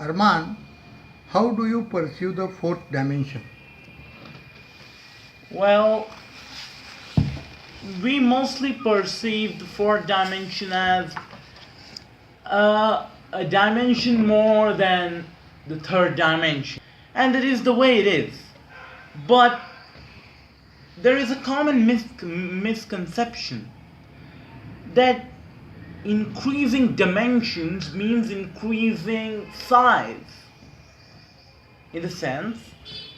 Arman, how do you perceive the fourth dimension? Well, we mostly perceive the fourth dimension as a dimension more than the third dimension. And it is the way it is. But there is a common misconception that increasing dimensions means increasing size. In the sense,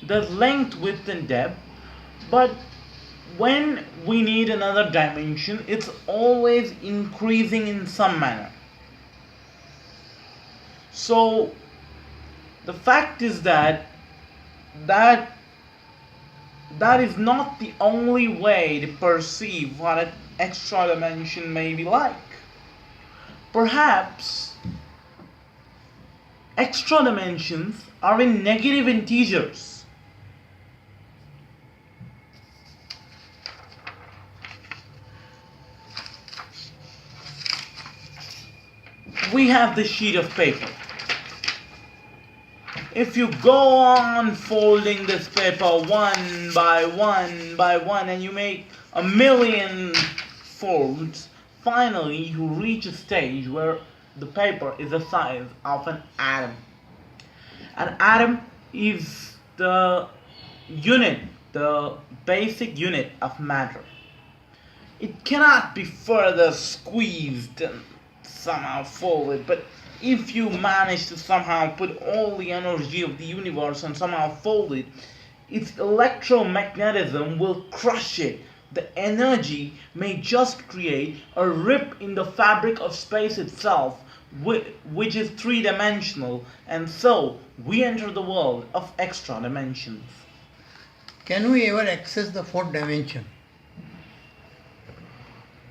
there's length, width, and depth, but when we need another dimension, it's always increasing in some manner. So the fact is that that is not the only way to perceive what an extra dimension may be like. Perhaps extra dimensions are in negative integers. We have the sheet of paper. If you go on folding this paper one by one by one and you make a million folds, finally you reach a stage where the paper is the size of an atom. An atom is the unit, the basic unit of matter. It cannot be further squeezed and somehow folded, but if you manage to somehow put all the energy of the universe and somehow fold it, its electromagnetism will crush it. The energy may just create a rip in the fabric of space itself, which is three-dimensional, and so we enter the world of extra dimensions. Can we ever access the fourth dimension?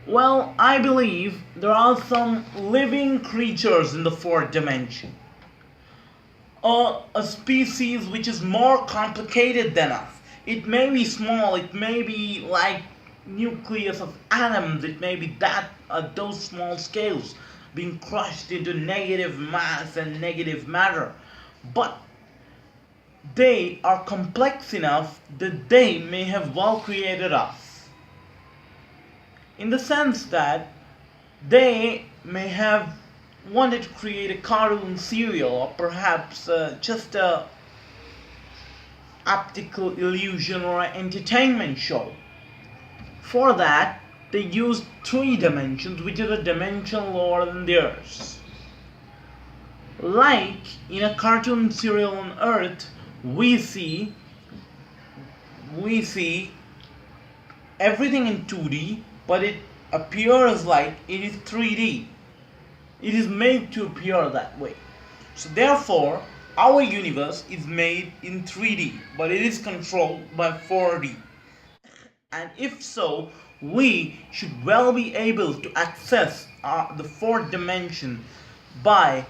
Well, I believe there are some living creatures in the fourth dimension. A species which is more complicated than us. It may be small, it may be like nucleus of atoms, it may be that those small scales being crushed into negative mass and negative matter. But they are complex enough that they may have well created us. In the sense that they may have wanted to create a cartoon serial or perhaps just a optical illusion or an entertainment show. For that, they used three dimensions, which is a dimension lower than theirs. Like in a cartoon serial on Earth, we see everything in 2D, but it appears like it is 3D. It is made to appear that way. So therefore, our universe is made in 3D, but it is controlled by 4D. And if so, we should well be able to access the fourth dimension by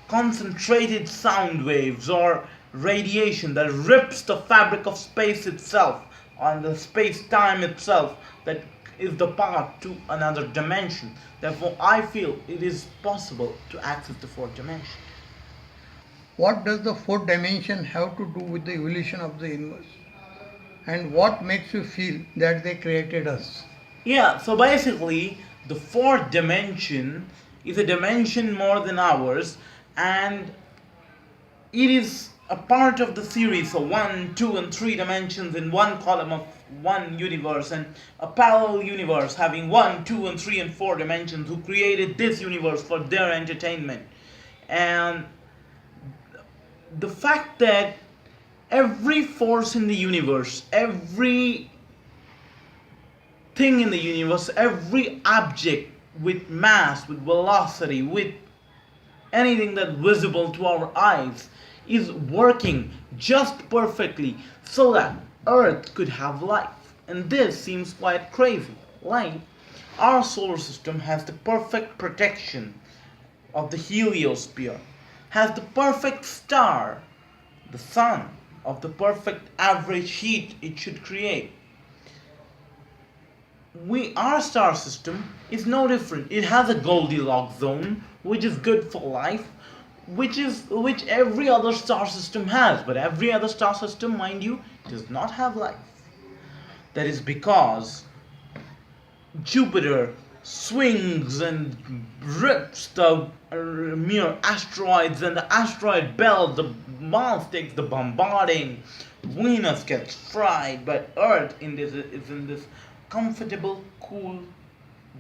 concentrated sound waves or radiation that rips the fabric of space itself on the space-time itself, that is the path to another dimension. Therefore, I feel it is possible to access the fourth dimension. What does the fourth dimension have to do with the evolution of the universe? And what makes you feel that they created us? Yeah, so basically, the fourth dimension is a dimension more than ours, and it is a part of the series, so 1, 2, and 3 dimensions in one column of one universe, and a parallel universe having 1, 2, and 3, and 4 dimensions who created this universe for their entertainment. And the fact that every force in the universe, every thing in the universe, every object with mass, with velocity, with anything that's visible to our eyes is working just perfectly so that Earth could have life. And this seems quite crazy. Like, our solar system has the perfect protection of the heliosphere, has the perfect star, the sun, of the perfect average heat it should create. Our star system is no different. It has a Goldilocks zone, which is good for life. which every other star system has, but every other star system, mind you, does not have life. That is because Jupiter swings and rips the mere asteroids and the asteroid belt. The Mars takes the bombarding. Venus gets fried, but Earth is in this comfortable, cool,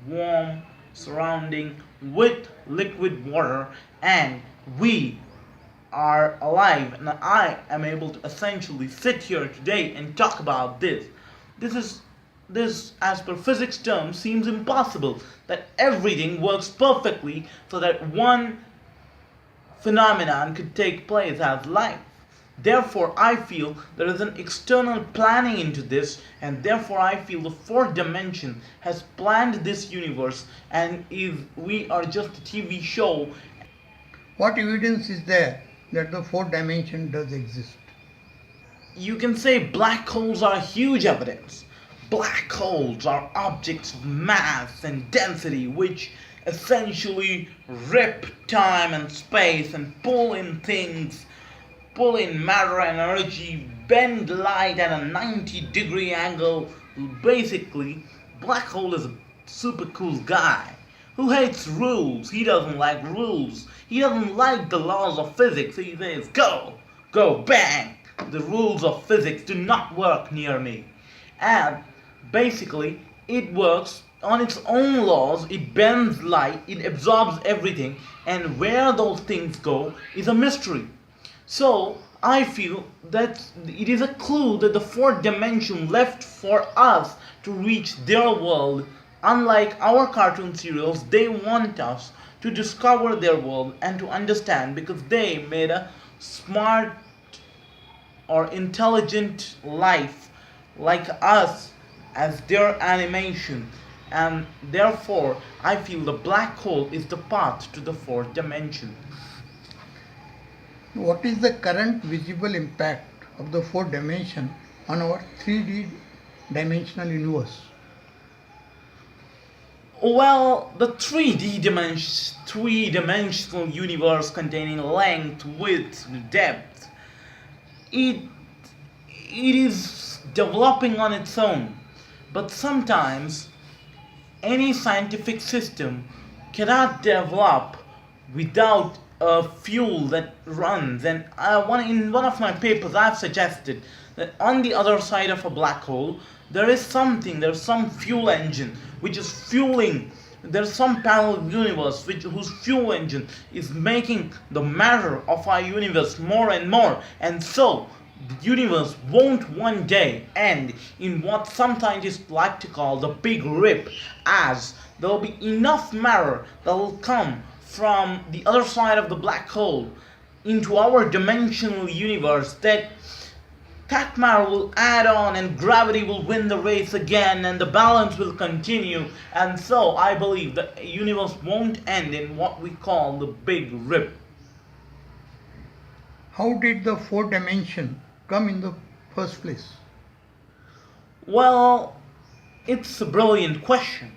warm surrounding with liquid water, and we are alive, and I am able to essentially sit here today and talk about this. This, as per physics terms, seems impossible, that everything works perfectly so that one phenomenon could take place as life. Therefore, I feel there is an external planning into this, and therefore I feel the fourth dimension has planned this universe, and if we are just a TV show. What evidence is there that the fourth dimension does exist? You can say black holes are huge evidence. Black holes are objects of mass and density which essentially rip time and space and pull in things, pull in matter and energy, bend light at a 90-degree angle. Basically, black hole is a super cool guy who hates rules. He doesn't like rules. He doesn't like the laws of physics. He says, go, bang. The rules of physics do not work near me. And basically, it works on its own laws. It bends light, it absorbs everything, and where those things go is a mystery. So, I feel that it is a clue that the fourth dimension left for us to reach their world. Unlike our cartoon serials, they want us to discover their world and to understand, because they made a smart or intelligent life like us as their animation, and therefore I feel the black hole is the path to the fourth dimension. What is the current visible impact of the fourth dimension on our 3D dimensional universe? Well, the 3D dimensional universe containing length, width, depth, it is developing on its own. But sometimes any scientific system cannot develop without a fuel that runs. And in one of my papers, I've suggested that on the other side of a black hole, there's some fuel engine which is fueling. There's some parallel universe whose fuel engine is making the matter of our universe more and more. And so, the universe won't one day end in what some scientists like to call the big rip, as there will be enough matter that will come from the other side of the black hole into our dimensional universe that matter will add on, and gravity will win the race again, and the balance will continue. And so I believe the universe won't end in what we call the big rip. How did the fourth dimension come in the first place? Well, it's a brilliant question.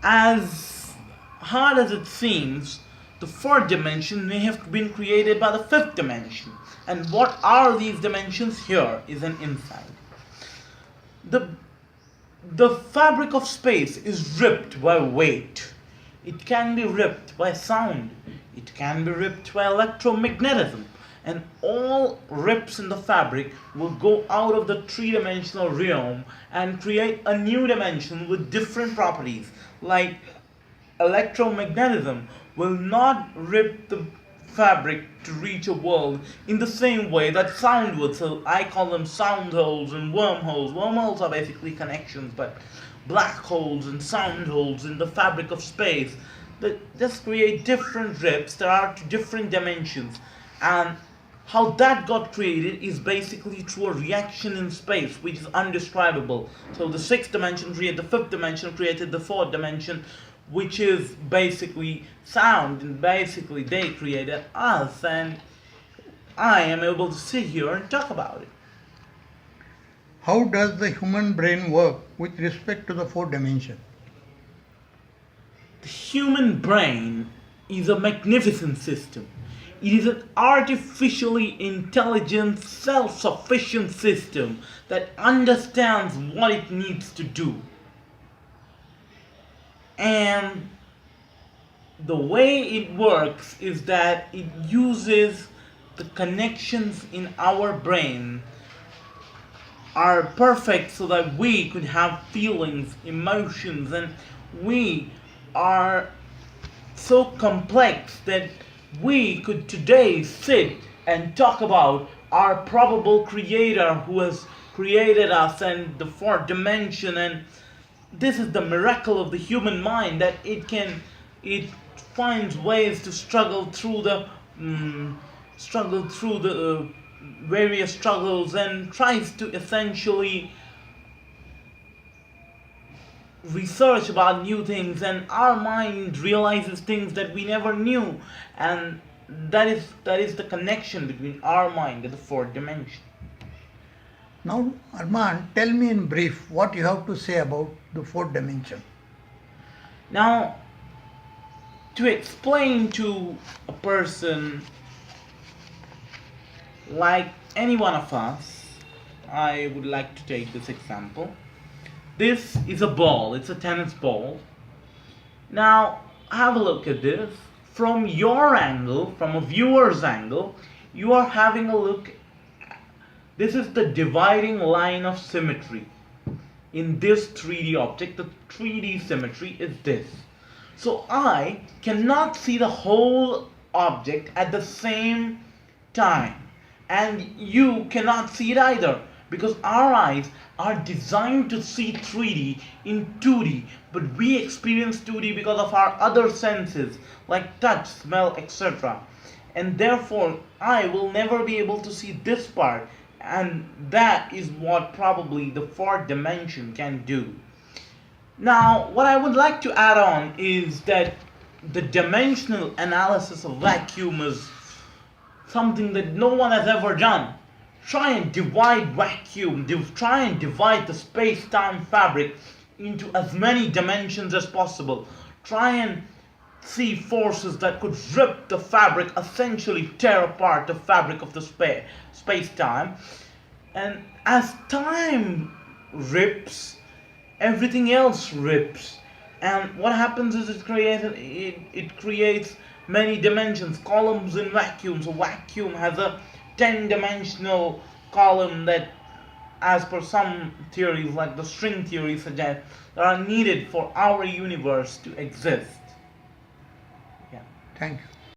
As hard as it seems, the fourth dimension may have been created by the fifth dimension. And what are these dimensions? Here is an insight. The fabric of space is ripped by weight. It can be ripped by sound. It can be ripped by electromagnetism. And all rips in the fabric will go out of the three-dimensional realm and create a new dimension with different properties. Like electromagnetism will not rip the fabric to reach a world in the same way that sound would. So I call them sound holes and wormholes. Wormholes are basically connections, but black holes and sound holes in the fabric of space that just create different rips that are to different dimensions. And how that got created is basically through a reaction in space, which is undescribable. So the sixth dimension created the fifth dimension, created the fourth dimension, which is basically sound, and basically they created us, and I am able to sit here and talk about it. How does the human brain work with respect to the fourth dimension? The human brain is a magnificent system. It is an artificially intelligent, self sufficient system that understands what it needs to do. And the way it works is that it uses the connections in our brain are perfect so that we could have feelings, emotions, and we are so complex that we could today sit and talk about our probable creator who has created us and the fourth dimension. And this is the miracle of the human mind, that it finds ways to struggle through the various struggles and tries to essentially research about new things, and our mind realizes things that we never knew, and that is the connection between our mind and the fourth dimension. Now, Arman, tell me in brief what you have to say about the fourth dimension. Now, to explain to a person like any one of us, I would like to take this example. This is a ball, it's a tennis ball. Now, have a look at this. From your angle, from a viewer's angle, you are having a look. This is the dividing line of symmetry. In this 3D object, the 3D symmetry is this. So I cannot see the whole object at the same time, and you cannot see it either, because our eyes are designed to see 3D in 2D, but we experience 2D because of our other senses like touch, smell, etc. And therefore I will never be able to see this part, and that is what probably the fourth dimension can do. Now, what I would like to add on is that the dimensional analysis of vacuum is something that no one has ever done. Try and divide vacuum, try and divide the space-time fabric into as many dimensions as possible. Try and see forces that could rip the fabric, essentially tear apart the fabric of the space-time. And as time rips, everything else rips. And what happens is it creates many dimensions, columns in vacuum. So vacuum has a 10-dimensional column that, as per some theories like the string theory suggest, that are needed for our universe to exist. Yeah. Thank you.